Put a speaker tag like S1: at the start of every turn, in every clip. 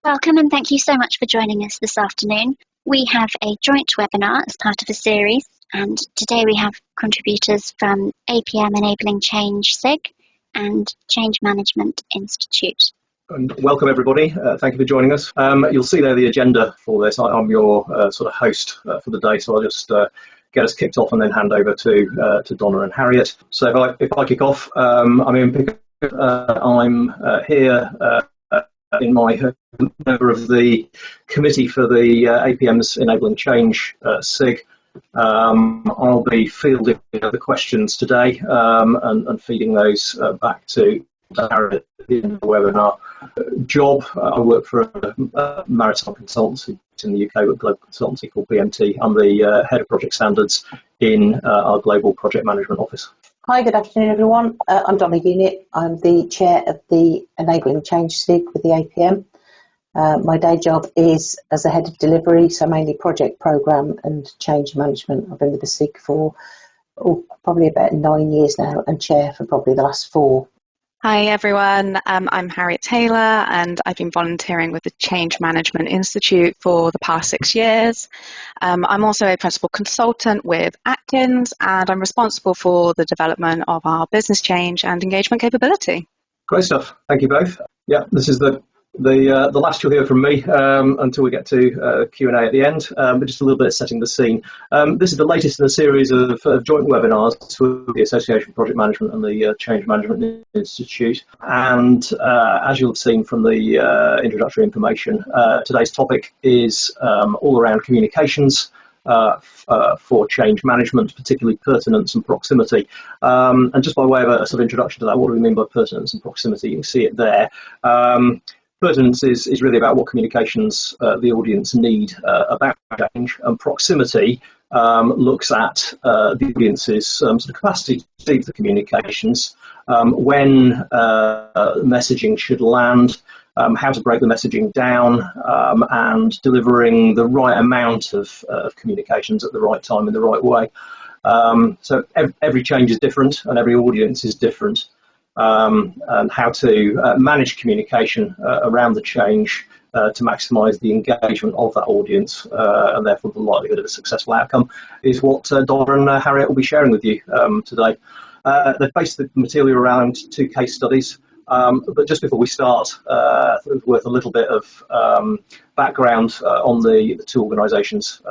S1: Welcome and thank you so much for joining us this afternoon. We have a joint webinar as part of a series, and today we have contributors from APM Enabling Change SIG and Change Management Institute.
S2: And welcome everybody, thank you for joining us. You'll see there the agenda for this. I'm your sort of host for the day, so I'll just get us kicked off and then hand over to Donna and Harriet. So if I kick off, I'm here in my member of the committee for the APM's Enabling Change SIG. I'll be fielding the questions today and feeding those back to Harriet in the webinar. Job, I work for a maritime consultancy in the UK, with a global consultancy called BMT. I'm the head of project standards in our global project management office.
S3: Hi, good afternoon everyone. I'm Donna Unitt. I'm the chair of the Enabling Change SIG with the APM. My day job is as a head of delivery, so mainly project programme and change management. I've been with the SIG for probably about 9 years now, and chair for probably the last 4.
S4: Hi everyone, I'm Harriet Taylor and I've been volunteering with the Change Management Institute for the past 6 years. I'm also a principal consultant with Atkins and I'm responsible for the development of our business change and engagement capability.
S2: Great stuff, thank you both. Yeah, this is the last you'll hear from me until we get to Q&A at the end, but just a little bit of setting the scene. This is the latest in a series of joint webinars with the Association for Project Management and the Change Management Institute. And as you'll have seen from the introductory information, today's topic is all around communications for change management, particularly pertinence and proximity. And just by way of a sort of introduction to that, what do we mean by pertinence and proximity? You can see it there. Pertinence is really about what communications the audience need about change, and proximity looks at the audience's sort of capacity to receive the communications, when messaging should land, how to break the messaging down, and delivering the right amount of communications at the right time in the right way. So every change is different and every audience is different. And how to manage communication around the change to maximise the engagement of that audience and therefore the likelihood of a successful outcome is what Donna and Harriet will be sharing with you today. They've based the material around 2 case studies, but just before we start, I thought it was worth a little bit of background on the 2 organisations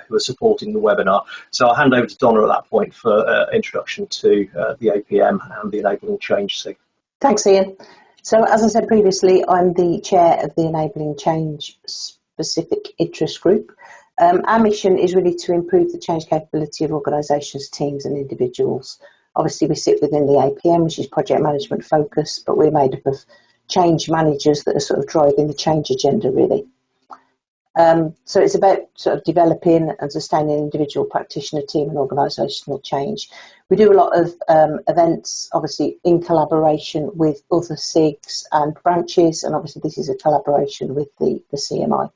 S2: who are supporting the webinar. So I'll hand over to Donna at that point for introduction to the APM and the Enabling Change SIG.
S3: Thanks, Ian. So as I said previously, I'm the chair of the Enabling Change Specific Interest Group. Our mission is really to improve the change capability of organisations, teams and individuals. Obviously, we sit within the APM, which is project management focused, but we're made up of change managers that are sort of driving the change agenda, really. So it's about sort of developing and sustaining individual practitioner, team and organisational change. We do a lot of events, obviously in collaboration with other SIGs and branches, and obviously this is a collaboration with the CMI.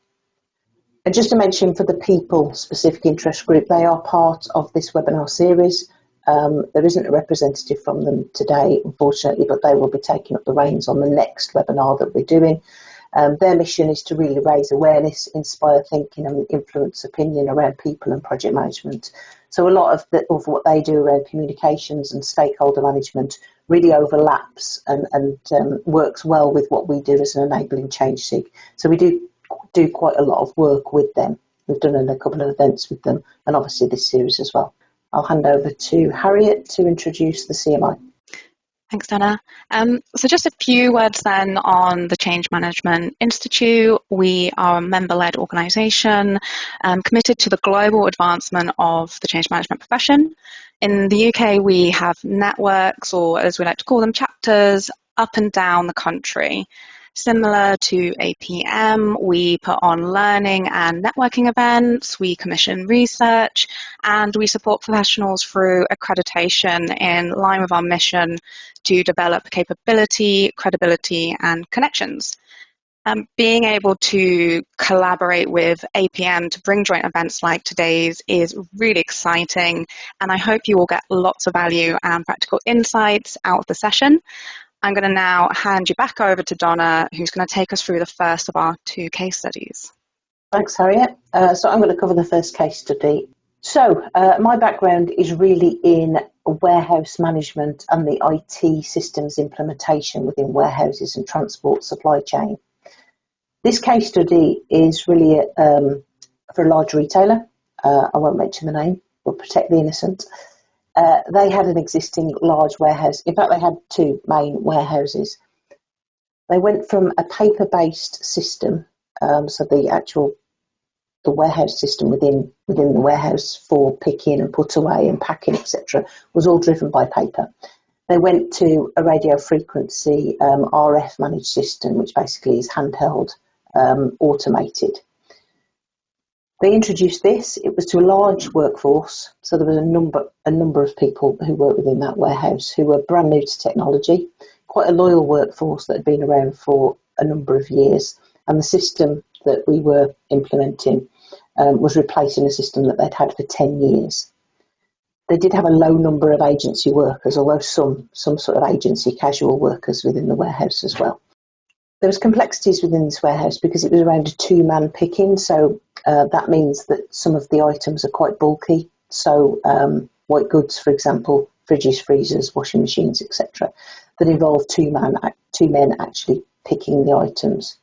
S3: And just to mention for the people specific interest group, they are part of this webinar series. There isn't a representative from them today, unfortunately, but they will be taking up the reins on the next webinar that we're doing. Their mission is to really raise awareness, inspire thinking and influence opinion around people and project management. So a lot of what they do around communications and stakeholder management really overlaps and works well with what we do as an Enabling Change SIG. So we do quite a lot of work with them. We've done a couple of events with them and obviously this series as well. I'll hand over to Harriet to introduce the CMI.
S4: Thanks, Donna. So just a few words then on the Change Management Institute. We are a member-led organisation committed to the global advancement of the change management profession. In the UK, we have networks, or as we like to call them, chapters, up and down the country. Similar to APM, we put on learning and networking events, we commission research, and we support professionals through accreditation in line with our mission to develop capability, credibility, and connections. Being able to collaborate with APM to bring joint events like today's is really exciting, and I hope you will get lots of value and practical insights out of the session. I'm going to now hand you back over to Donna, who's going to take us through the first of our 2 case studies.
S3: Thanks, Harriet. So I'm going to cover the first case study. So my background is really in warehouse management and the IT systems implementation within warehouses and transport supply chain. This case study is really for a large retailer. I won't mention the name, we'll protect the innocent. They had an existing large warehouse. In fact, they had 2 main warehouses. They went from a paper-based system, so the warehouse system within the warehouse for picking and put away and packing, etc., was all driven by paper. They went to a radio frequency RF managed system, which basically is handheld, automated. They introduced this. It was to a large workforce, so there was a number of people who worked within that warehouse who were brand new to technology, quite a loyal workforce that had been around for a number of years, and the system that we were implementing was replacing a system that they'd had for 10 years. They did have a low number of agency workers, although some sort of agency casual workers within the warehouse as well. There was complexities within this warehouse because it was around a 2-man picking, so that means that some of the items are quite bulky. So white goods, for example, fridges, freezers, washing machines, etc., that involve 2 men actually picking the items.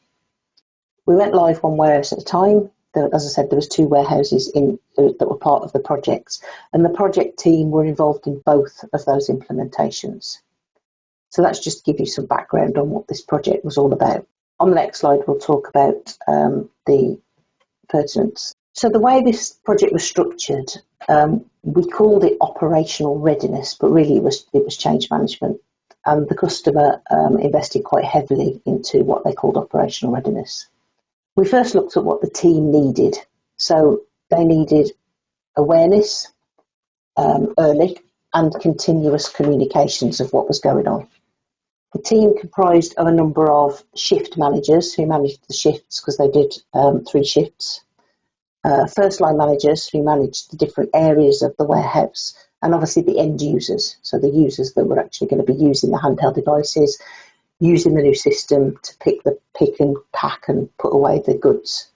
S3: We went live 1 warehouse at a time. As I said, there was 2 warehouses that were part of the project, and the project team were involved in both of those implementations. So that's just to give you some background on what this project was all about. On the next slide, we'll talk about the pertinence. So the way this project was structured, we called it operational readiness, but really it was change management. And the customer invested quite heavily into what they called operational readiness. We first looked at what the team needed. So they needed awareness early and continuous communications of what was going on. The team comprised of a number of shift managers who managed the shifts because they did 3 shifts. First line managers who managed the different areas of the warehouse, and obviously the end users, so the users that were actually going to be using the handheld devices, using the new system to pick and pack and put away the goods.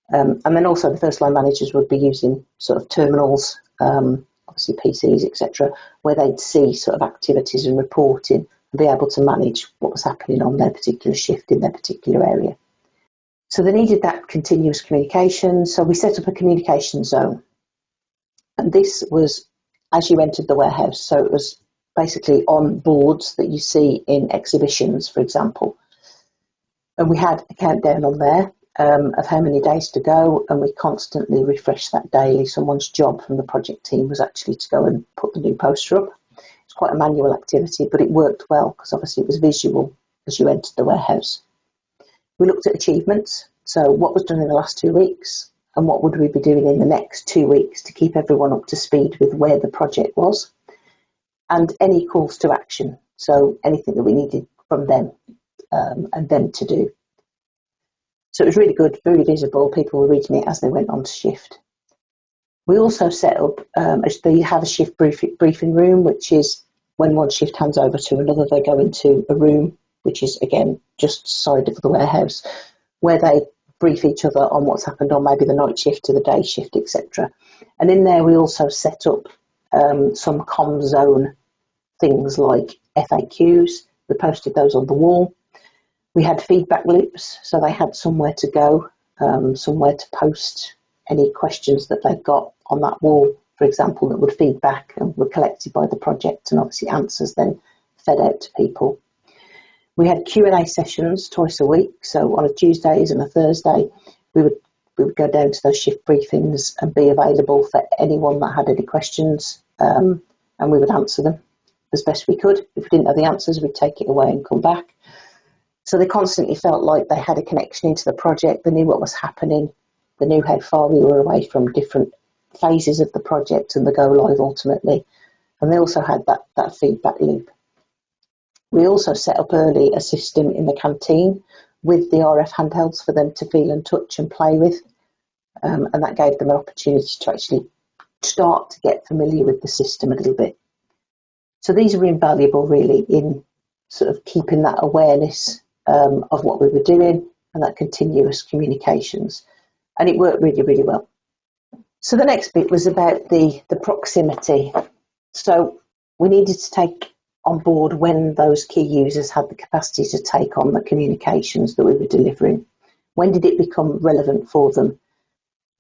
S3: And then also the first line managers would be using sort of terminals, obviously PCs, etc., where they'd see sort of activities and reporting and be able to manage what was happening on their particular shift in their particular area. So they needed that continuous communication. So we set up a communication zone. And this was as you entered the warehouse. So it was basically on boards that you see in exhibitions, for example. And we had a countdown on there of how many days to go, and we constantly refreshed that daily. Someone's job from the project team was actually to go and put the new poster up. It's quite a manual activity, but it worked well because obviously it was visual as you entered the warehouse. We looked at achievements, so what was done in the last 2 weeks and what would we be doing in the next 2 weeks to keep everyone up to speed with where the project was, and any calls to action, so anything that we needed from them and them to do. So it was really good, very visible. People were reading it as they went on to shift. We also set up, they have a shift briefing room, which is when one shift hands over to another, they go into a room, which is, again, just side of the warehouse, where they brief each other on what's happened on maybe the night shift to the day shift, etc. And in there, we also set up some comm zone things like FAQs. We posted those on the wall. We had feedback loops, so they had somewhere to go, somewhere to post any questions that they've got on that wall, for example, that would feed back and were collected by the project, and obviously answers then fed out to people. We had Q&A sessions twice a week, so on a Tuesdays and a Thursday, we would go down to those shift briefings and be available for anyone that had any questions, and we would answer them as best we could. If we didn't know the answers, we'd take it away and come back. So they constantly felt like they had a connection into the project, they knew what was happening, they knew how far we were away from different phases of the project and the go live ultimately. And they also had that feedback loop. We also set up early a system in the canteen with the RF handhelds for them to feel and touch and play with. And that gave them an opportunity to actually start to get familiar with the system a little bit. So these are invaluable really in sort of keeping that awareness of what we were doing and that continuous communications. And it worked really, really well. So the next bit was about the proximity. So we needed to take on board when those key users had the capacity to take on the communications that we were delivering. When did it become relevant for them?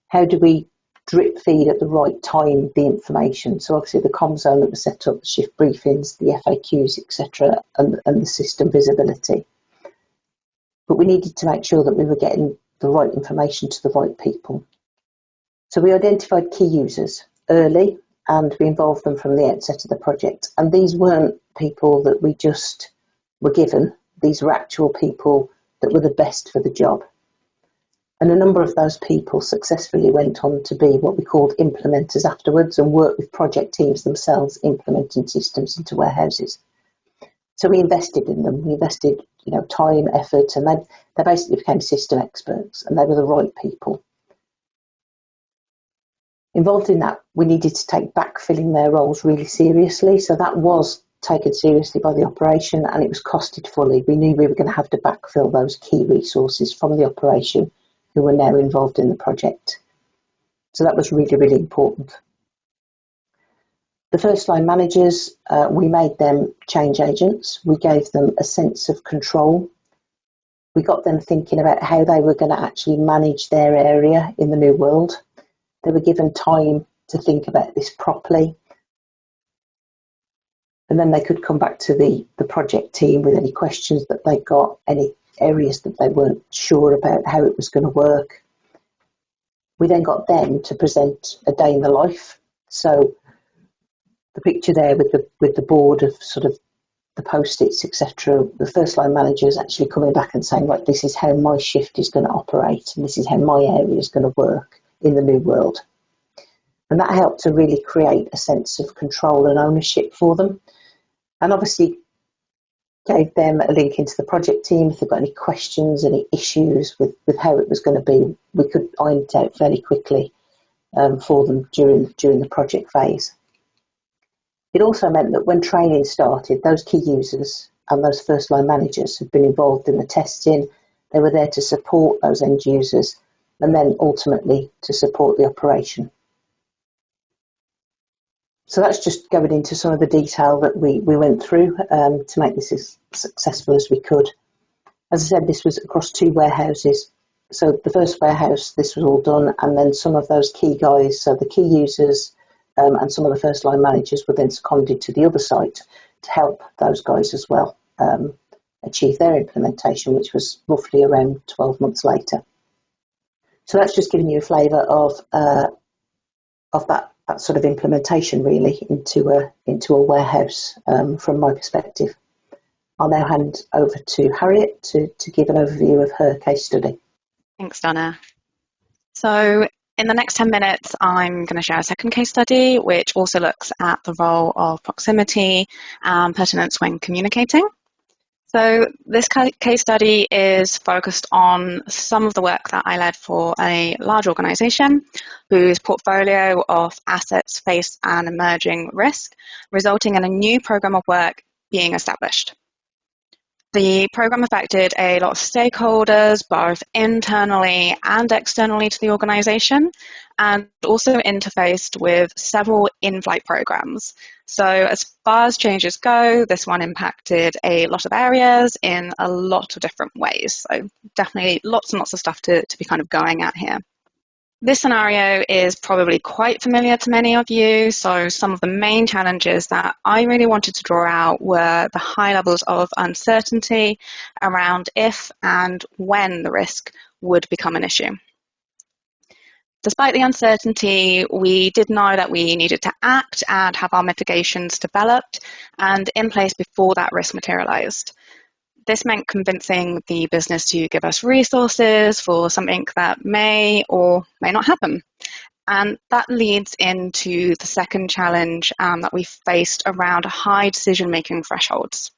S3: How do we drip feed at the right time the information? So obviously the comm zone that was set up, the shift briefings, the FAQs, etc., and the system visibility. But we needed to make sure that we were getting the right information to the right people. So we identified key users early and we involved them from the outset of the project. And these weren't people that we just were given. These were actual people that were the best for the job. And a number of those people successfully went on to be what we called implementers afterwards and work with project teams themselves implementing systems into warehouses. So we invested in them. We invested, time, effort, and they basically became system experts, and they were the right people. Involved in that, we needed to take backfilling their roles really seriously. So that was taken seriously by the operation, and it was costed fully. We knew we were going to have to backfill those key resources from the operation who were now involved in the project. So that was really, really important. The first line managers, we made them change agents. We gave them a sense of control. We got them thinking about how they were going to actually manage their area in the new world. They were given time to think about this properly. And then they could come back to the project team with any questions that they got, any areas that they weren't sure about how it was going to work. We then got them to present a day in the life. So the picture there with the board of sort of the post-its, etc., the first line managers actually coming back and saying, right, this is how my shift is going to operate and this is how my area is going to work in the new world. And that helped to really create a sense of control and ownership for them. And obviously gave them a link into the project team. If they've got any questions, any issues with how it was going to be, we could iron it out fairly quickly for them during the project phase. It also meant that when training started, those key users and those first line managers had been involved in the testing. They were there to support those end users and then ultimately to support the operation. So that's just going into some of the detail that we went through to make this as successful as we could. As I said, this was across 2 warehouses. So the first warehouse, this was all done, and then some of those key guys, so the key users and some of the first line managers were then seconded to the other site to help those guys as well achieve their implementation, which was roughly around 12 months later. So that's just giving you a flavour of that sort of implementation really into a warehouse from my perspective. I'll now hand over to Harriet to give an overview of her case study.
S4: Thanks, Donna. So in the next 10 minutes, I'm going to share a second case study, which also looks at the role of proximity and pertinence when communicating. So this case study is focused on some of the work that I led for a large organisation whose portfolio of assets faced an emerging risk, resulting in a new programme of work being established. The programme affected a lot of stakeholders, both internally and externally to the organisation, and also interfaced with several in-flight programmes. So as far as changes go, this one impacted a lot of areas in a lot of different ways. So definitely lots and lots of stuff to be kind of going at here. This scenario is probably quite familiar to many of you, so some of the main challenges that I really wanted to draw out were the high levels of uncertainty around if and when the risk would become an issue. Despite the uncertainty, we did know that we needed to act and have our mitigations developed and in place before that risk materialised. This meant convincing the business to give us resources for something that may or may not happen. And that leads into the second challenge that we faced around high decision-making thresholds.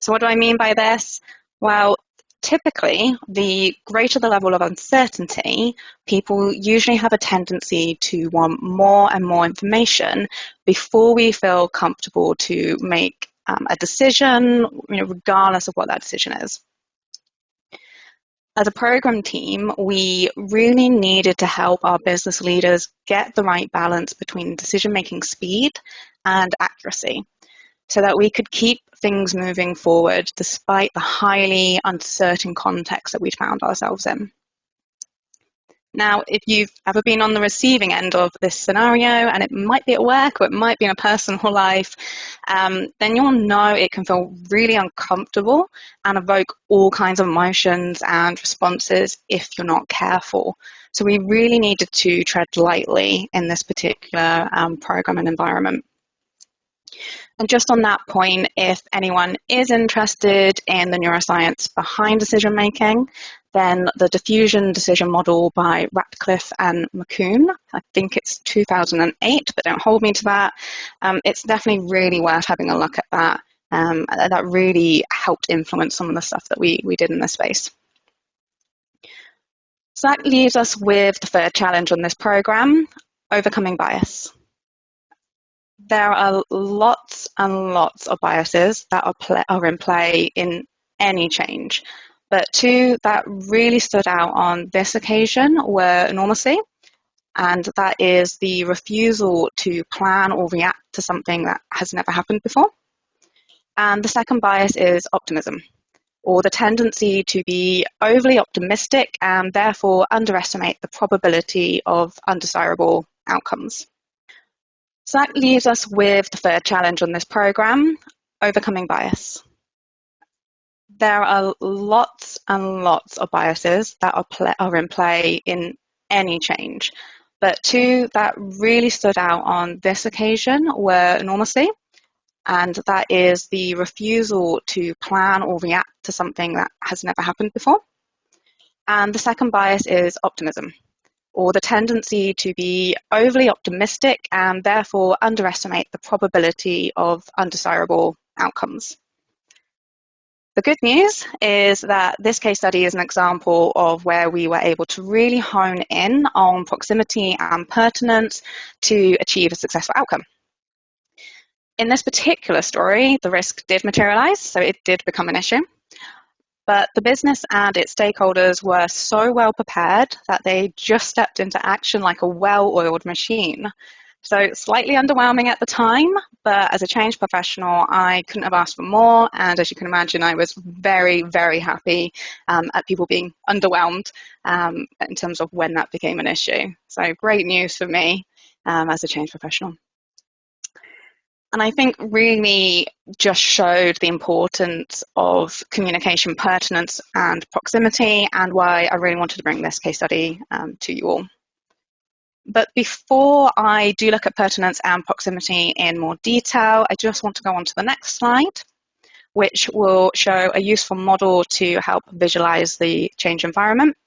S4: So what do I mean by this? Well, typically, the greater the level of uncertainty, people usually have a tendency to want more and more information before we feel comfortable to make a decision, regardless of what that decision is. As a program team, we really needed to help our business leaders get the right balance between decision-making speed and accuracy so that we could keep things moving forward despite the highly uncertain context that we'd found ourselves in. Now, if you've ever been on the receiving end of this scenario, and it might be at work or it might be in a personal life, then you'll know it can feel really uncomfortable and evoke all kinds of emotions and responses if you're not careful. So we really needed to tread lightly in this particular program and environment. And just on that point, if anyone is interested in the neuroscience behind decision making, then the diffusion decision model by Ratcliffe and McCune, I think it's 2008, but don't hold me to that. It's definitely really worth having a look at that. That really helped influence some of the stuff that we did in this space. So that leaves us with the third challenge on this program, overcoming bias. There are lots and lots of biases that are in play in any change, but two that really stood out on this occasion were normalcy, and that is the refusal to plan or react to something that has never happened before. And the second bias is optimism, or the tendency to be overly optimistic and therefore underestimate the probability of undesirable outcomes. So that leaves us with the third challenge on this program, overcoming bias. There are lots and lots of biases that are in play in any change, but two that really stood out on this occasion were normalcy, and that is the refusal to plan or react to something that has never happened before. And the second bias is optimism, or the tendency to be overly optimistic and therefore underestimate the probability of undesirable outcomes. The good news is that this case study is an example of where we were able to really hone in on proximity and pertinence to achieve a successful outcome. In this particular story, the risk did materialize, so it did become an issue. But the business and its stakeholders were so well prepared that they just stepped into action like a well-oiled machine. So slightly underwhelming at the time, but as a change professional, I couldn't have asked for more. And as you can imagine, I was very, very happy at people being underwhelmed in terms of when that became an issue. So great news for me as a change professional. And I think really just showed the importance of communication pertinence and proximity, and why I really wanted to bring this case study to you all. But before I do look at pertinence and proximity in more detail, I just want to go on to the next slide, which will show a useful model to help visualize the change environment.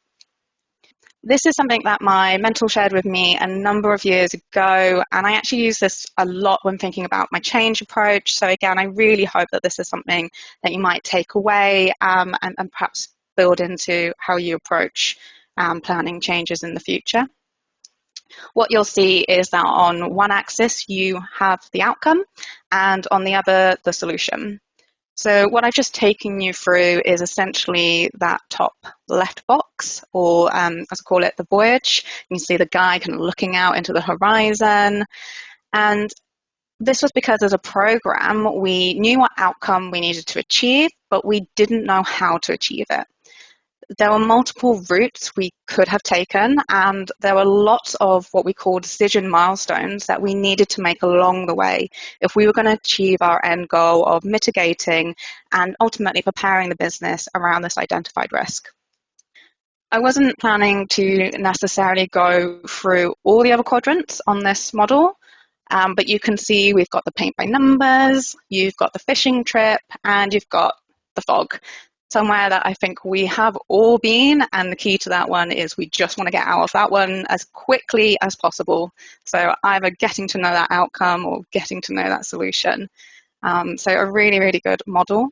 S4: This is something that my mentor shared with me a number of years ago, and I actually use this a lot when thinking about my change approach. So again, I really hope that this is something that you might take away and perhaps build into how you approach planning changes in the future. What you'll see is that on one axis, you have the outcome, and on the other, the solution. So what I've just taken you through is essentially that top left box, or as I call it, the voyage. You can see the guy kind of looking out into the horizon. And this was because as a program, we knew what outcome we needed to achieve, but we didn't know how to achieve it. There were multiple routes we could have taken, and there were lots of what we call decision milestones that we needed to make along the way if we were going to achieve our end goal of mitigating and ultimately preparing the business around this identified risk. I wasn't planning to necessarily go through all the other quadrants on this model, but you can see we've got the paint by numbers, you've got the fishing trip, and you've got the fog. Somewhere that I think we have all been, and the key to that one is we just want to get out of that one as quickly as possible. So either getting to know that outcome or getting to know that solution. So a really, really good model.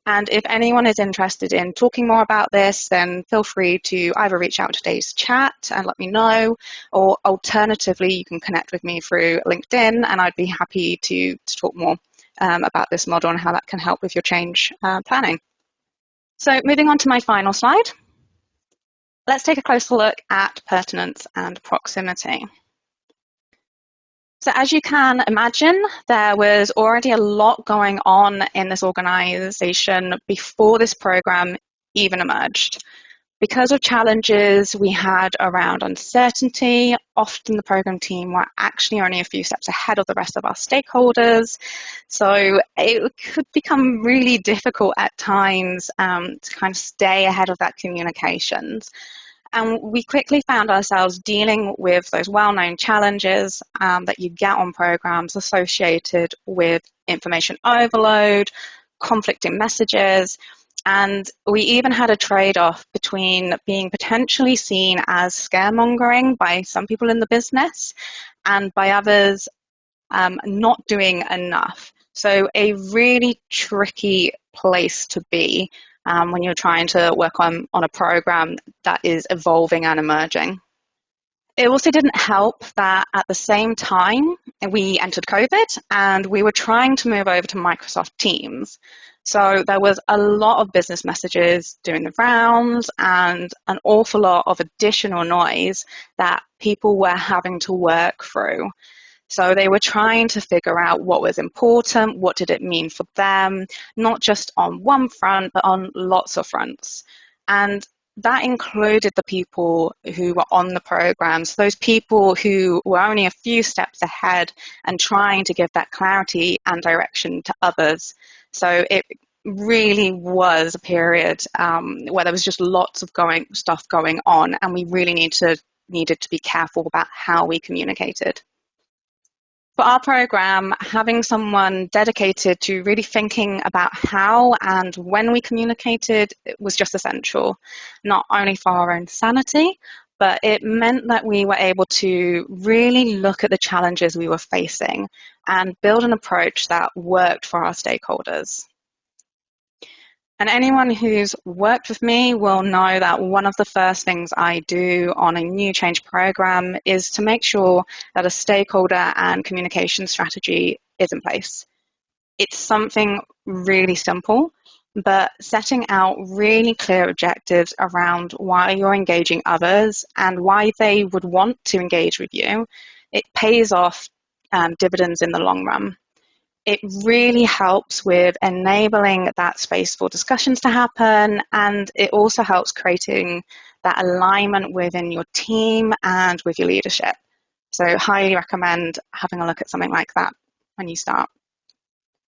S4: And if anyone is interested in talking more about this, then feel free to either reach out to today's chat and let me know, or alternatively, you can connect with me through LinkedIn, and I'd be happy to talk more about this model and how that can help with your change planning. So moving on to my final slide, let's take a closer look at pertinence and proximity. So as you can imagine, there was already a lot going on in this organisation before this programme even emerged. Because of challenges we had around uncertainty, often the programme team were actually only a few steps ahead of the rest of our stakeholders. So it could become really difficult at times to kind of stay ahead of that communications. And we quickly found ourselves dealing with those well-known challenges that you get on programs associated with information overload, conflicting messages, and we even had a trade-off between being potentially seen as scaremongering by some people in the business and by others not doing enough. So a really tricky place to be when you're trying to work on a program that is evolving and emerging. It also didn't help that at the same time we entered COVID and we were trying to move over to Microsoft Teams. So there was a lot of business messages doing the rounds and an awful lot of additional noise that people were having to work through. So they were trying to figure out what was important, what did it mean for them, not just on one front, but on lots of fronts. And that included the people who were on the programs, those people who were only a few steps ahead and trying to give that clarity and direction to others. So it really was a period where there was just lots of stuff going on, and we really needed to be careful about how we communicated. For our program, having someone dedicated to really thinking about how and when we communicated was just essential, not only for our own sanity, but it meant that we were able to really look at the challenges we were facing and build an approach that worked for our stakeholders. And anyone who's worked with me will know that one of the first things I do on a new change program is to make sure that a stakeholder and communication strategy is in place. It's something really simple, but setting out really clear objectives around why you're engaging others and why they would want to engage with you, it pays off dividends in the long run. It really helps with enabling that space for discussions to happen, and it also helps creating that alignment within your team and with your leadership. So highly recommend having a look at something like that when you start.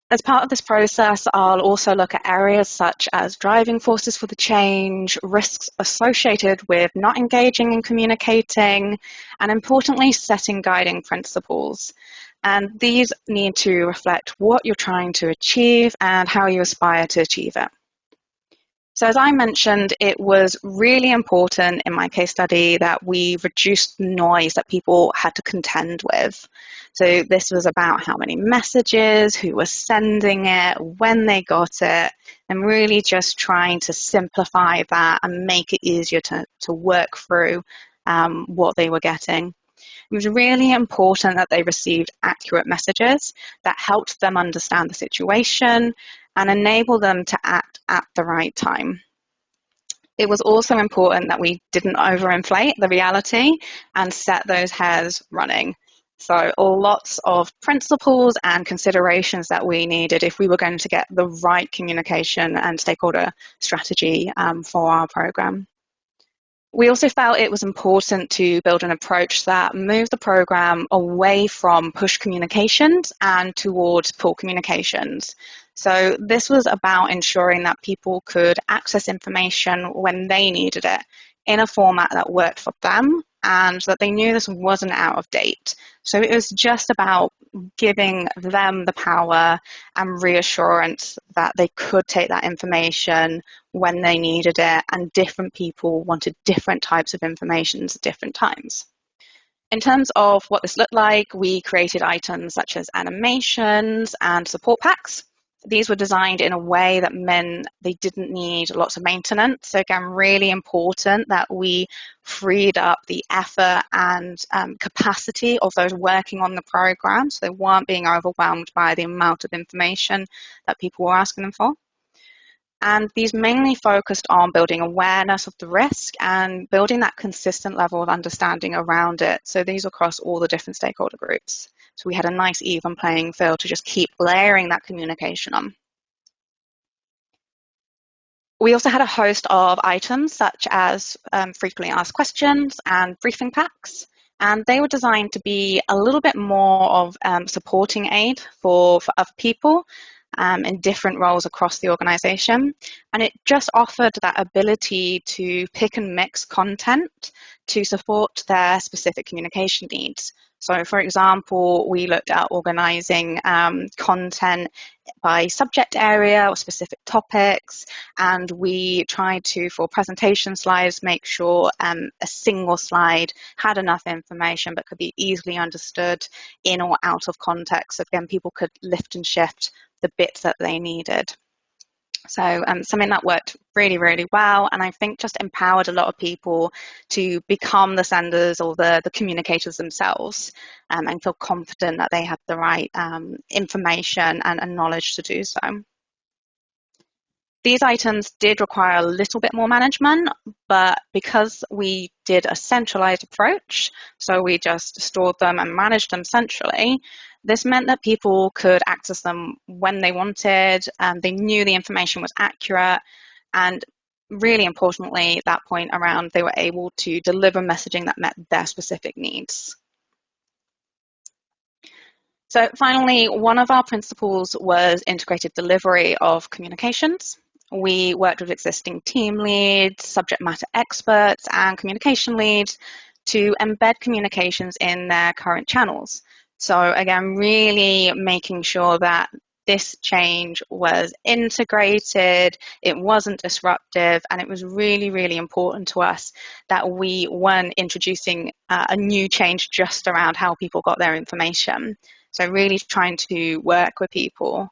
S4: As part of this process, I'll also look at areas such as driving forces for the change, risks associated with not engaging and communicating, and importantly, setting guiding principles. And these need to reflect what you're trying to achieve and how you aspire to achieve it. So as I mentioned, it was really important in my case study that we reduced the noise that people had to contend with. So this was about how many messages, who was sending it, when they got it, and really just trying to simplify that and make it easier to work through what they were getting. It was really important that they received accurate messages that helped them understand the situation and enable them to act at the right time. It was also important that we didn't overinflate the reality and set those hairs running. So lots of principles and considerations that we needed if we were going to get the right communication and stakeholder strategy for our program. We also felt it was important to build an approach that moved the program away from push communications and towards pull communications. So this was about ensuring that people could access information when they needed it in a format that worked for them and that they knew this wasn't out of date. So it was just about giving them the power and reassurance that they could take that information when they needed it, and different people wanted different types of information at different times. In terms of what this looked like, we created items such as animations and support packs. These were designed in a way that meant they didn't need lots of maintenance. So again, really important that we freed up the effort and capacity of those working on the program, so they weren't being overwhelmed by the amount of information that people were asking them for. And these mainly focused on building awareness of the risk and building that consistent level of understanding around it. So these across all the different stakeholder groups. So we had a nice even playing field to just keep layering that communication on. We also had a host of items such as frequently asked questions and briefing packs. And they were designed to be a little bit more of supporting aid for other people in different roles across the organisation. And it just offered that ability to pick and mix content to support their specific communication needs. So, for example, we looked at organising content by subject area or specific topics, and we tried to, for presentation slides, make sure a single slide had enough information but could be easily understood in or out of context. So again, people could lift and shift the bits that they needed. So something that worked really, really well, and I think just empowered a lot of people to become the senders or the communicators themselves, and feel confident that they have the right information and knowledge to do so. These items did require a little bit more management, but because we did a centralized approach, so we just stored them and managed them centrally, this meant that people could access them when they wanted, they knew the information was accurate, and really importantly, at that point around, they were able to deliver messaging that met their specific needs. So finally, one of our principles was integrated delivery of communications. We worked with existing team leads, subject matter experts, and communication leads to embed communications in their current channels. So again, really making sure that this change was integrated, it wasn't disruptive, and it was really, really important to us that we weren't introducing a new change just around how people got their information. So really trying to work with people.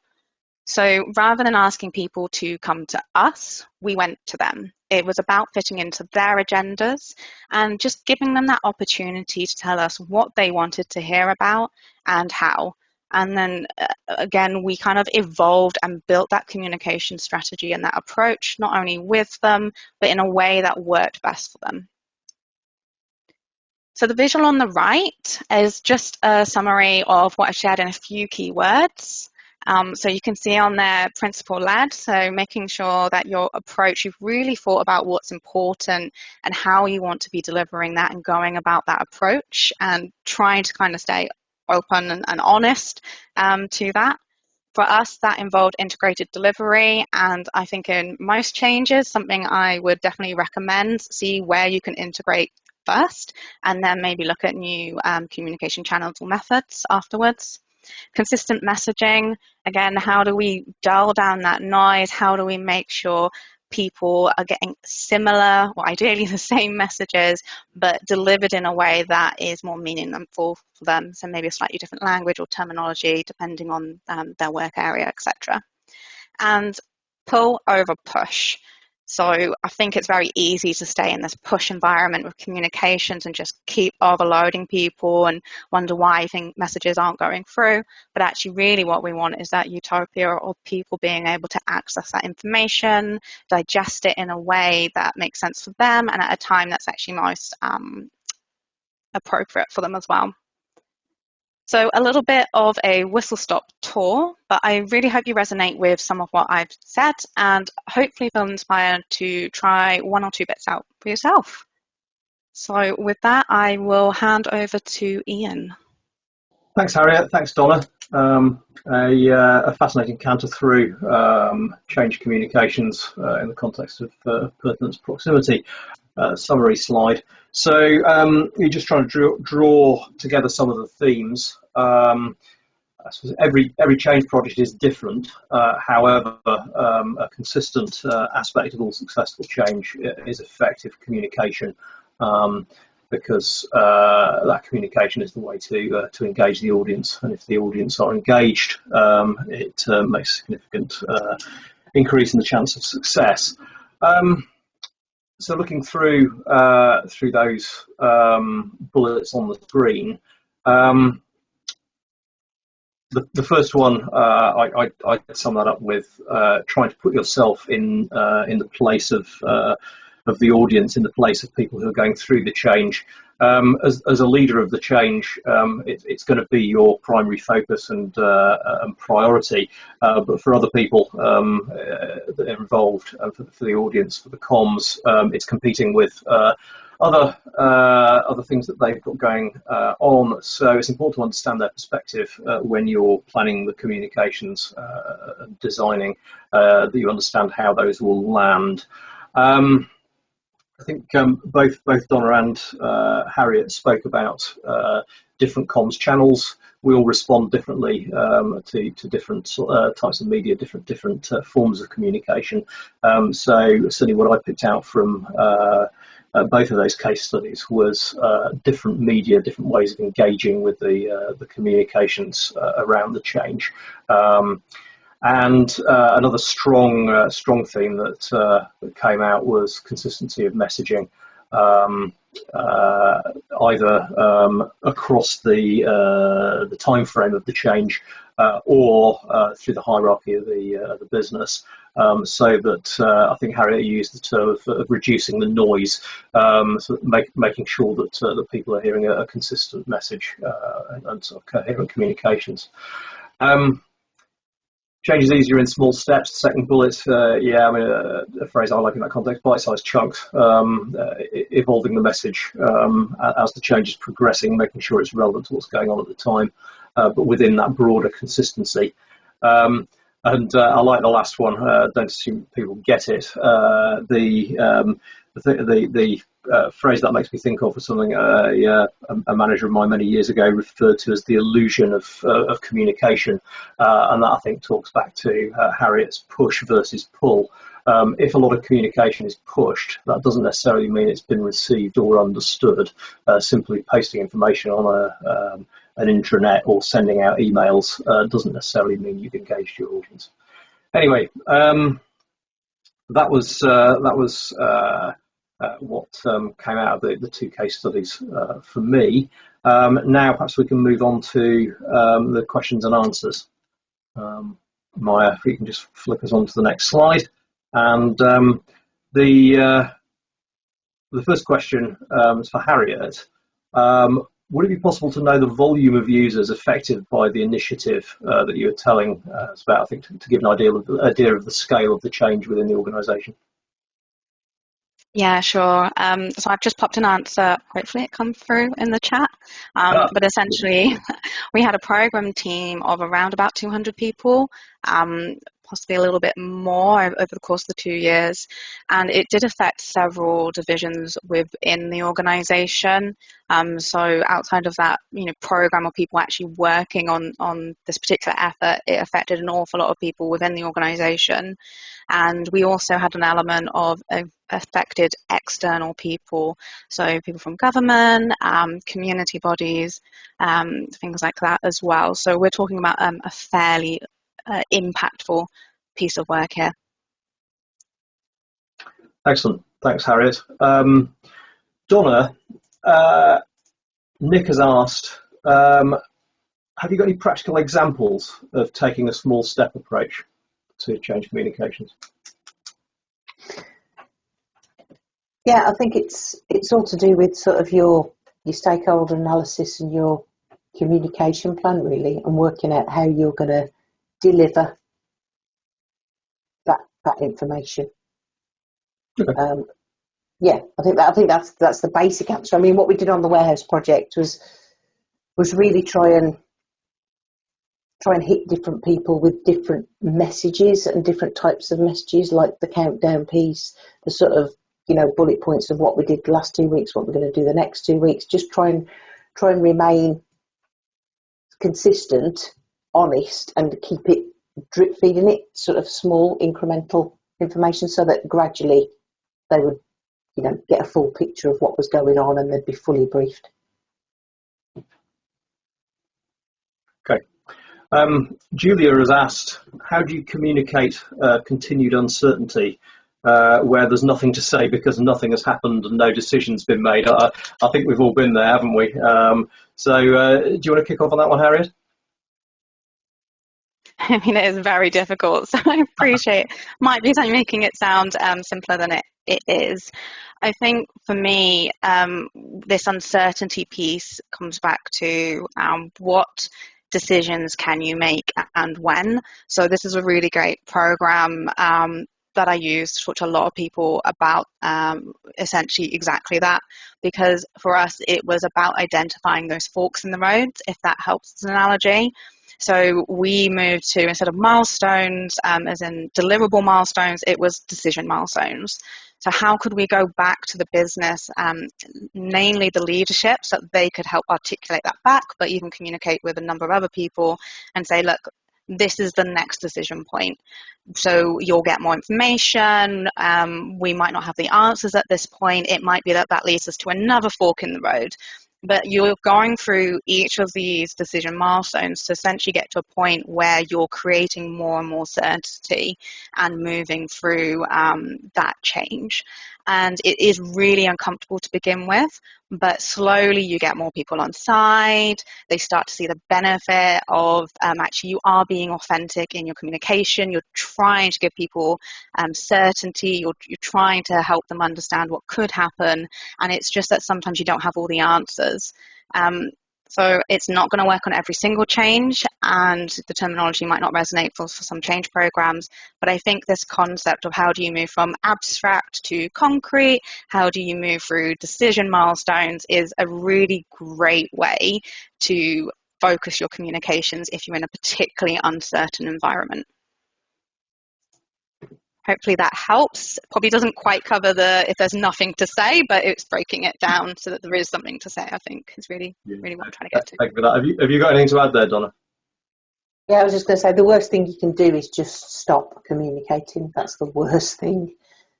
S4: So rather than asking people to come to us, we went to them. It was about fitting into their agendas and just giving them that opportunity to tell us what they wanted to hear about and how. And then again, we kind of evolved and built that communication strategy and that approach, not only with them, but in a way that worked best for them. So the visual on the right is just a summary of what I shared in a few key words. So you can see on there principle-led, so making sure that your approach, you've really thought about what's important and how you want to be delivering that and going about that approach and trying to kind of stay open and honest to that. For us, that involved integrated delivery, and I think in most changes, something I would definitely recommend, see where you can integrate first, and then maybe look at new communication channels or methods afterwards. Consistent messaging, again, how do we dial down that noise? How do we make sure people are getting similar or ideally the same messages, but delivered in a way that is more meaningful for them? So maybe a slightly different language or terminology, depending on their work area, etc. And pull over push. So I think it's very easy to stay in this push environment with communications and just keep overloading people and wonder why you think messages aren't going through. But actually really what we want is that utopia of people being able to access that information, digest it in a way that makes sense for them and at a time that's actually most appropriate for them as well. So a little bit of a whistle-stop tour, but I really hope you resonate with some of what I've said and hopefully feel inspired to try one or two bits out for yourself. So with that, I will hand over to Ian.
S2: Thanks, Harriet. Thanks, Donna. A fascinating canter through change communications in the context of pertinence proximity. Summary slide. So you're just trying to draw together some of the themes. I suppose every change project is different. However, a consistent aspect of all successful change is effective communication. because that communication is the way to engage the audience, and if the audience are engaged, it makes a significant increase in the chance of success. So looking through those bullets on the screen, the first one, I sum that up with trying to put yourself in the place of the audience, in the place of people who are going through the change. As a leader of the change, it's going to be your primary focus and priority. But for other people that are involved, for the audience, for the comms, it's competing with other things that they've got going on. So it's important to understand their perspective when you're planning the communications and designing, that you understand how those will land. I think both Donna and Harriet spoke about different comms channels. We all respond differently to different types of media, different forms of communication. So certainly what I picked out from both of those case studies was different media, different ways of engaging with the communications around the change. And another strong theme that came out was consistency of messaging, either across the time frame of the change or through the hierarchy of the business, so that I think Harriet used the term of reducing the noise, so making sure that people are hearing a consistent message and sort of coherent communications. Change is easier in small steps. The second bullet, a phrase I like in that context, bite-sized chunks, evolving the message as the change is progressing, making sure it's relevant to what's going on at the time, but within that broader consistency. And I like the last one, don't assume people get it. The phrase that makes me think of was something a manager of mine many years ago referred to as the illusion of communication, and that I think talks back to Harriet's push versus pull. If a lot of communication is pushed, that doesn't necessarily mean it's been received or understood. Simply posting information on an intranet or sending out emails doesn't necessarily mean you've engaged your audience. Anyway, that was what came out of the two case studies for me. Now perhaps we can move on to the questions and answers. Maya, if you can just flip us on to the next slide. And the first question is for Harriet. Would it be possible to know the volume of users affected by the initiative that you were telling us about, I think, to give an idea of the scale of the change within the organisation?
S4: Yeah, sure. So I've just popped an answer. Hopefully it comes through in the chat. But essentially, we had a program team of around about 200 people, possibly a little bit more over the course of the 2 years. And it did affect several divisions within the organisation. So outside of that, program or people actually working on this particular effort, it affected an awful lot of people within the organisation. And we also had an element of affected external people, so people from government, community bodies, things like that as well. So we're talking about a fairly impactful piece of work here.
S2: Excellent. Thanks, Harriet. Donna, Nick has asked, have you got any practical examples of taking a small step approach to change communications?
S3: Yeah, I think it's all to do with sort of your stakeholder analysis and your communication plan, really, and working out how you're going to deliver that information.
S2: Okay.
S3: I think that's the basic answer. I mean, what we did on the warehouse project was really try and hit different people with different messages and different types of messages, like the countdown piece, the sort of bullet points of what we did the last 2 weeks, what we're going to do the next 2 weeks. Just try and remain consistent, honest, and keep it drip feeding it sort of small incremental information, so that gradually they would get a full picture of what was going on, and they'd be fully briefed.
S2: Okay. Julia has asked, how do you communicate continued uncertainty where there's nothing to say because nothing has happened and no decision's been made? I think we've all been there, haven't we? So do you want to kick off on that one, Harriet?
S4: I mean, it is very difficult, so I appreciate might be making it sound simpler than it is. I think for me, this uncertainty piece comes back to what decisions can you make and when. So this is a really great program that I use to talk to a lot of people about essentially exactly that, because for us it was about identifying those forks in the road, if that helps as an analogy. So we moved to, instead of milestones, as in deliverable milestones, it was decision milestones. So how could we go back to the business, mainly the leadership, so that they could help articulate that back, but even communicate with a number of other people and say, look, this is the next decision point. So you'll get more information. We might not have the answers at this point. It might be that leads us to another fork in the road. But you're going through each of these decision milestones to essentially get to a point where you're creating more and more certainty and moving through that change. And it is really uncomfortable to begin with, but slowly you get more people on side. They start to see the benefit of actually you are being authentic in your communication. You're trying to give people certainty. You're trying to help them understand what could happen. And it's just that sometimes you don't have all the answers. So it's not going to work on every single change, and the terminology might not resonate for some change programs. But I think this concept of how do you move from abstract to concrete, how do you move through decision milestones, is a really great way to focus your communications if you're in a particularly uncertain environment. Hopefully that helps. Probably doesn't quite cover if there's nothing to say, but it's breaking it down so that there is something to say, I think, is really what I'm trying to get to.
S2: Thank you for that. Have you got anything to add there, Donna?
S3: Yeah, I was just going to say, the worst thing you can do is just stop communicating. That's the worst thing.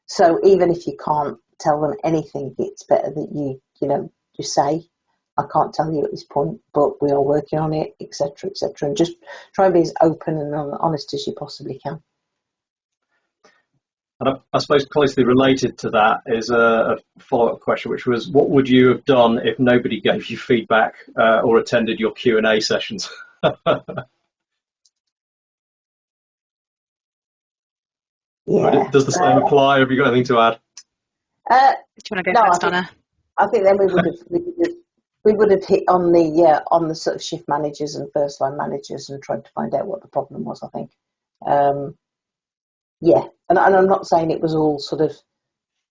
S3: So even if you can't tell them anything, it's better that you say, I can't tell you at this point, but we are working on it, etc., etc., and just try and be as open and honest as you possibly can.
S2: And I suppose closely related to that is a follow-up question, which was, what would you have done if nobody gave you feedback or attended your Q&A sessions?
S3: Yeah.
S2: Does the same apply? Have you got anything to add?
S4: Do you want to go first, Donna?
S3: I think then we would have hit on the sort of shift managers and first line managers and tried to find out what the problem was, I think. Yeah, and I'm not saying it was all sort of,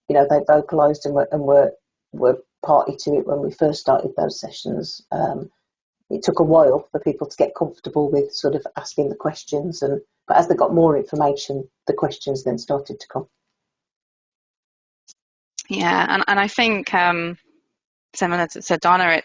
S3: they vocalised and were party to it when we first started those sessions. It took a while for people to get comfortable with sort of asking the questions, but as they got more information, the questions then started to come.
S4: Yeah, and I think similar to Donna,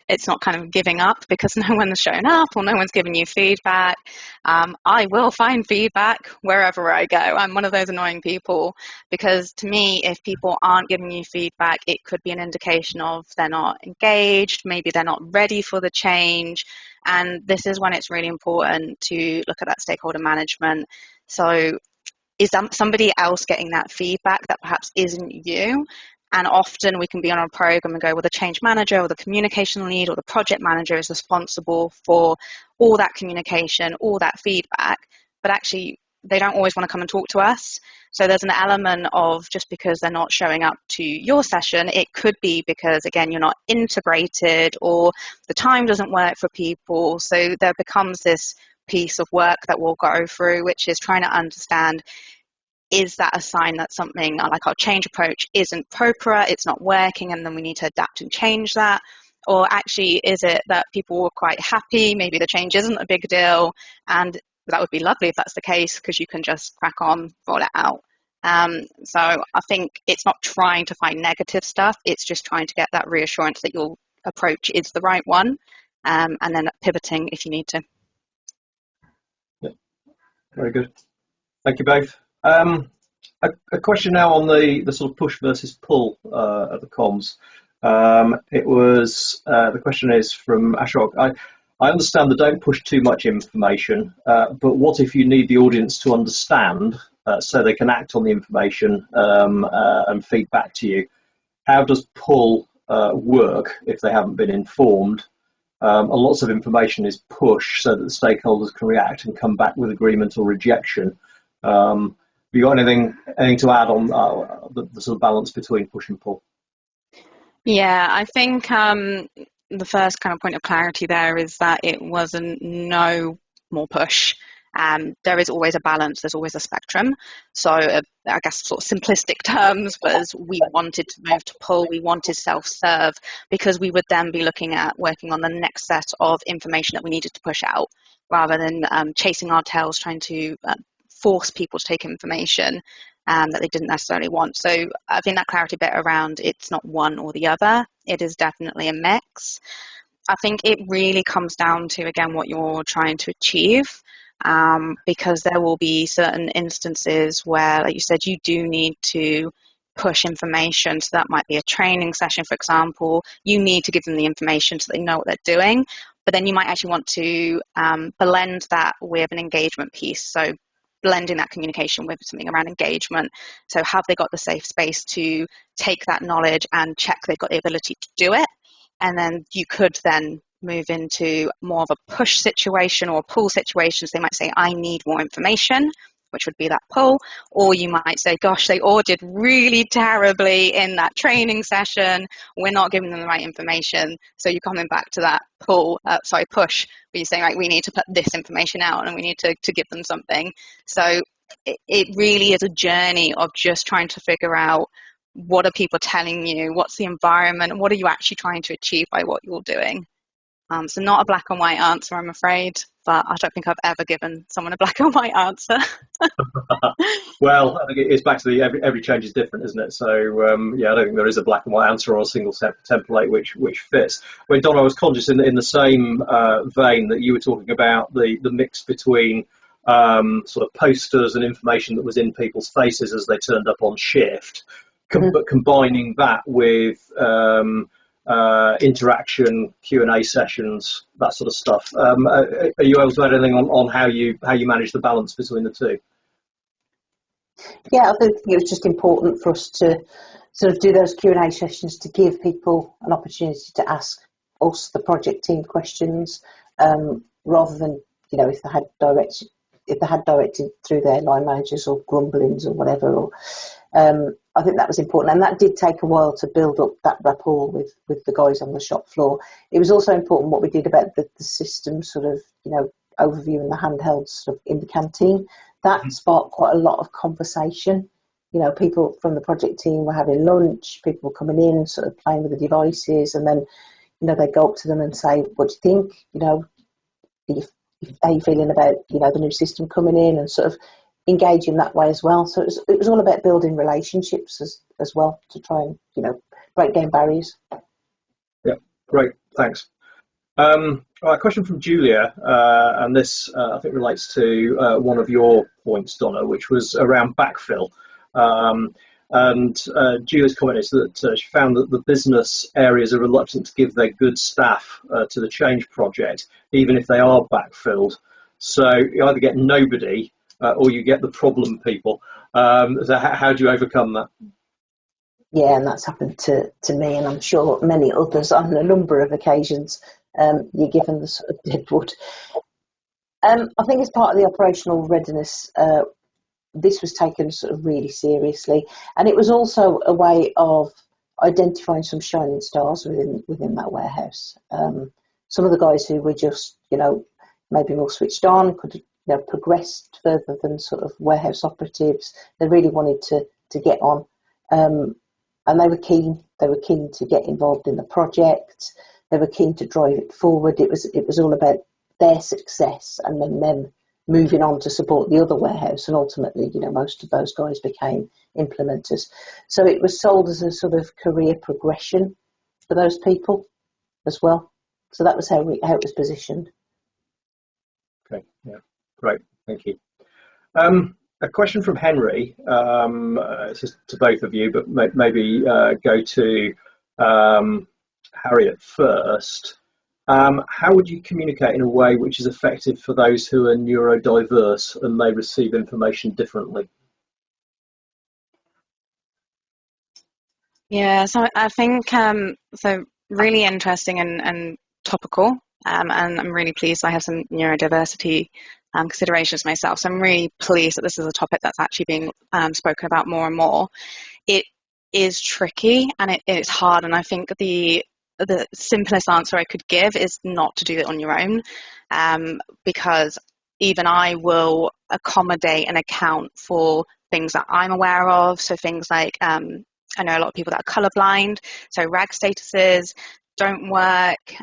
S4: it's not kind of giving up because no one's shown up or no one's giving you feedback. I will find feedback wherever I go. I'm one of those annoying people, because to me, if people aren't giving you feedback, it could be an indication of they're not engaged, maybe they're not ready for the change. And this is when it's really important to look at that stakeholder management. So is somebody else getting that feedback that perhaps isn't you? And often we can be on a program and go, well, the change manager or the communication lead or the project manager is responsible for all that communication, all that feedback, but actually they don't always want to come and talk to us. So there's an element of, just because they're not showing up to your session, it could be because, again, you're not integrated or the time doesn't work for people. So there becomes this piece of work that we'll go through, which is trying to understand, is that a sign that something like our change approach isn't appropriate, it's not working, and then we need to adapt and change that? Or actually, is it that people were quite happy, maybe the change isn't a big deal, and that would be lovely if that's the case, because you can just crack on, roll it out. So I think it's not trying to find negative stuff, it's just trying to get that reassurance that your approach is the right one, and then pivoting if you need to.
S2: Yeah. Very good. Thank you both. A question now on the sort of push versus pull of the comms. It was the question is from Ashok. I understand that don't push too much information, but what if you need the audience to understand so they can act on the information and feed back to you? How does pull work if they haven't been informed? And lots of information is push so that the stakeholders can react and come back with agreement or rejection. Have you got anything to add on the sort of balance between push and pull?
S4: Yeah, I think the first kind of point of clarity there is that it wasn't no more push. There is always a balance, there's always a spectrum. So I guess sort of simplistic terms was we wanted to move to pull, we wanted self-serve, because we would then be looking at working on the next set of information that we needed to push out, rather than chasing our tails, trying to force people to take information that they didn't necessarily want. So I think that clarity bit around it's not one or the other, it is definitely a mix. I think it really comes down to, again, what you're trying to achieve, because there will be certain instances where, like you said, you do need to push information. So that might be a training session, for example. You need to give them the information so they know what they're doing, but then you might actually want to blend that with an engagement piece. So blending that communication with something around engagement. So have they got the safe space to take that knowledge and check they've got the ability to do it? And then you could then move into more of a push situation or a pull situation. So they might say, I need more information, which would be that pull. Or you might say, gosh, they all did really terribly in that training session. We're not giving them the right information. So you're coming back to that push, where you're saying, right, we need to put this information out and we need to give them something. So it really is a journey of just trying to figure out, what are people telling you? What's the environment? What are you actually trying to achieve by what you're doing? So not a black and white answer, I'm afraid, but I don't think I've ever given someone a black and white answer.
S2: Well, I think it's back to the every change is different, isn't it? So yeah, I don't think there is a black and white answer or a single template which fits. When Donna, I was conscious in the same vein that you were talking about the mix between sort of posters and information that was in people's faces as they turned up on shift, but combining that with interaction, Q&A sessions, that sort of stuff. Are you able to add anything on how you manage the balance between the two?
S3: Yeah, I think it was just important for us to sort of do those Q&A sessions to give people an opportunity to ask us, the project team, questions, rather than, if they had directed through their line managers or grumblings or whatever. Or I think that was important, and that did take a while to build up that rapport with the guys on the shop floor. It was also important what we did about the system sort of, overview and the handhelds sort of in the canteen. That sparked quite a lot of conversation. People from the project team were having lunch, people were coming in, sort of playing with the devices, and then, they'd go up to them and say, what do you think? How are you feeling about, the new system coming in, and sort of engage in that way as well. So it was all about building relationships as well, to try and, break down barriers.
S2: Yeah, great, thanks. A question from Julia, and this I think relates to one of your points, Donna, which was around backfill. And Julia's comment is that she found that the business areas are reluctant to give their good staff to the change project, even if they are backfilled. So you either get nobody or you get the problem people. So how do you overcome that?
S3: Yeah, and that's happened to me, and I'm sure many others on a number of occasions. You're given the sort of deadwood. I think as part of the operational readiness, this was taken sort of really seriously, and it was also a way of identifying some shining stars within that warehouse. Some of the guys who were just, maybe more switched on, could progressed further than sort of warehouse operatives. They really wanted to get on, and they were keen. They were keen to get involved in the project. They were keen to drive it forward. It was all about their success, and then them moving on to support the other warehouse. And ultimately, most of those guys became implementers. So it was sold as a sort of career progression for those people as well. So that was how it was positioned.
S2: Okay, yeah, great, thank you. A question from Henry. This is to both of you, but maybe go to Harriet first. How would you communicate in a way which is effective for those who are neurodiverse and may receive information differently?
S4: Yeah, so I think so really interesting and topical, and I'm really pleased I have some neurodiversity considerations myself. So I'm really pleased that this is a topic that's actually being spoken about more and more. It is tricky and it's hard, and I think the simplest answer I could give is not to do it on your own, because even I will accommodate and account for things that I'm aware of. So things like I know a lot of people that are colourblind, so RAG statuses don't work,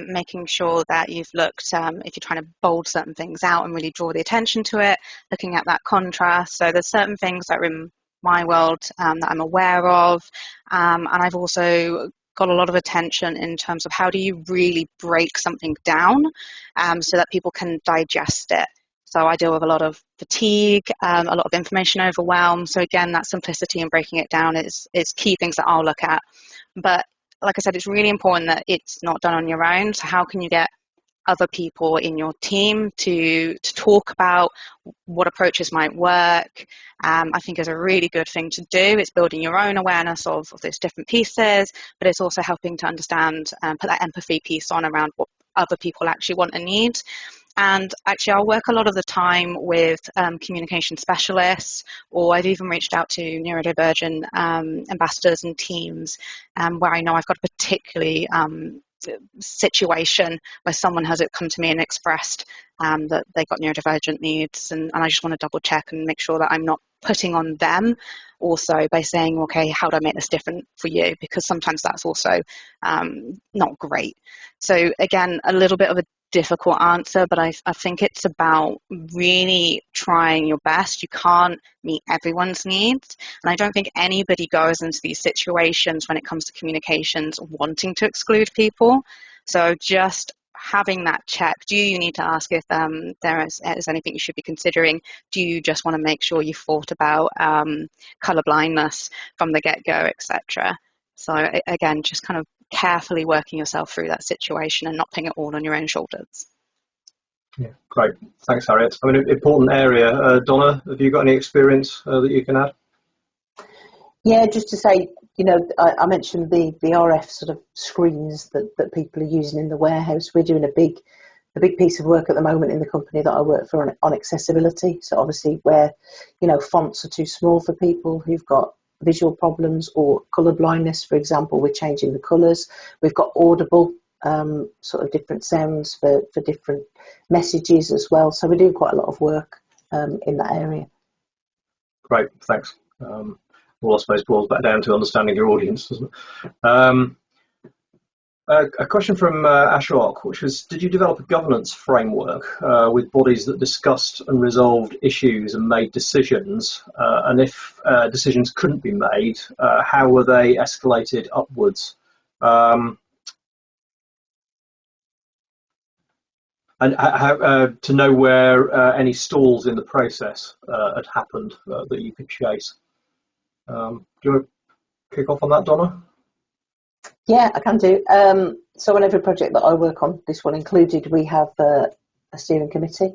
S4: making sure that you've looked, if you're trying to bold certain things out and really draw the attention to it, looking at that contrast. So there's certain things that are in my world that I'm aware of, and I've also got a lot of attention in terms of how do you really break something down so that people can digest it. So I deal with a lot of fatigue, a lot of information overwhelm. So again, that simplicity and breaking it down is key things that I'll look at. But like I said, it's really important that it's not done on your own. So how can you get other people in your team to talk about what approaches might work? I think is a really good thing to do. It's building your own awareness of those different pieces, but it's also helping to understand and put that empathy piece on around what other people actually want and need. And actually, I'll work a lot of the time with communication specialists, or I've even reached out to neurodivergent ambassadors and teams where I know I've got a particularly situation where someone has come to me and expressed that they've got neurodivergent needs, and I just want to double check and make sure that I'm not putting on them also by saying, okay, how do I make this different for you? Because sometimes that's also not great. So again, a little bit of a difficult answer, but I think it's about really trying your best. You can't meet everyone's needs, and I don't think anybody goes into these situations when it comes to communications wanting to exclude people. So just having that check, do you need to ask if there is anything you should be considering? Do you just want to make sure you've thought about colour blindness from the get-go, etc.? So again, just kind of carefully working yourself through that situation and not putting it all on your own shoulders.
S2: Yeah, great. Thanks, Harriet. I mean, important area. Donna, have you got any experience that you can add?
S3: Yeah, just to say, you know, I mentioned the RF sort of screens that people are using in the warehouse. We're doing a big piece of work at the moment in the company that I work for on accessibility. So obviously where, you know, fonts are too small for people who've got visual problems or colour blindness, for example, we're changing the colours. We've got audible sort of different sounds for different messages as well. So we're doing quite a lot of work in that area.
S2: Great, thanks. Well, I suppose boils back down to understanding your audience, doesn't it? A question from Ashok, which was, did you develop a governance framework with bodies that discussed and resolved issues and made decisions? And if decisions couldn't be made, how were they escalated upwards? And how, to know where any stalls in the process had happened that you could chase. Do you want to kick off on that, Donna?
S3: Yeah, I can do. So on every project that I work on, this one included, we have a steering committee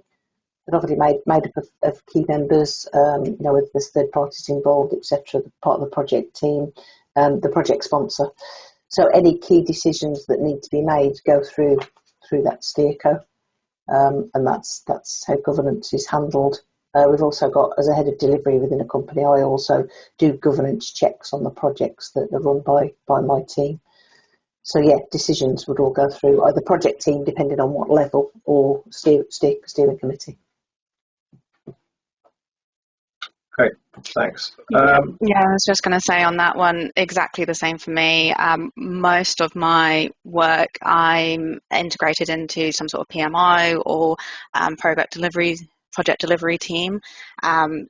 S3: that obviously made up of key members, you know, with there's third parties involved, etc., part of the project team, the project sponsor. So any key decisions that need to be made go through that steerco, and that's how governance is handled. We've also got, as a head of delivery within a company, I also do governance checks on the projects that are run by my team. So yeah, decisions would all go through either project team, depending on what level, or steering committee.
S2: Great, thanks.
S4: Yeah, I was just going to say on that one, exactly the same for me. Most of my work, I'm integrated into some sort of PMO or project delivery team.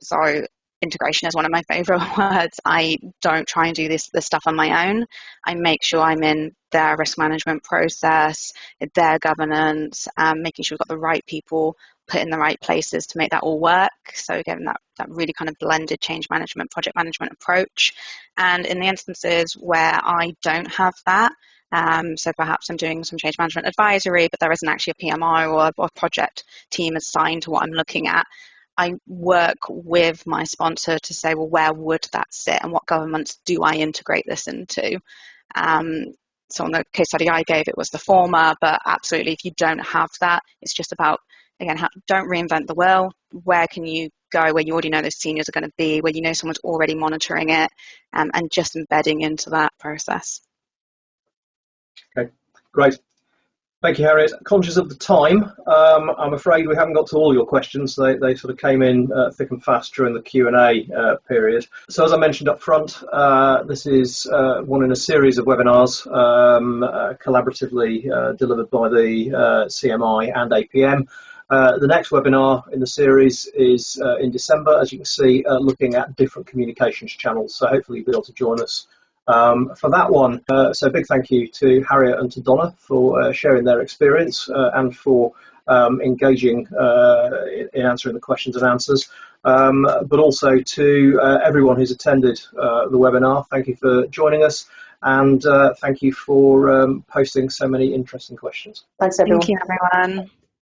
S4: So integration is one of my favourite words. I don't try and do this stuff on my own. I make sure I'm in their risk management process, their governance, making sure we've got the right people put in the right places to make that all work. So again, that really kind of blended change management, project management approach. And in the instances where I don't have that, so perhaps I'm doing some change management advisory, but there isn't actually a PMO or a project team assigned to what I'm looking at, I work with my sponsor to say, well, where would that sit and what governments do I integrate this into? So on the case study I gave, it was the former, but absolutely, if you don't have that, it's just about, again, don't reinvent the wheel. Where can you go where you already know those seniors are going to be, where you know someone's already monitoring it, and just embedding into that process.
S2: Okay, great. Thank you, Harriet. Conscious of the time, I'm afraid we haven't got to all your questions. They sort of came in thick and fast during the Q&A period. So as I mentioned up front, this is one in a series of webinars collaboratively delivered by the CMI and APM. The next webinar in the series is in December, as you can see, looking at different communications channels. So hopefully you'll be able to join us for that one. So big thank you to Harriet and to Donna for sharing their experience and for engaging in answering the questions and answers, but also to everyone who's attended the webinar. Thank you for joining us, and thank you for posting so many interesting questions.
S3: Thanks, everyone.
S4: Thank you, everyone.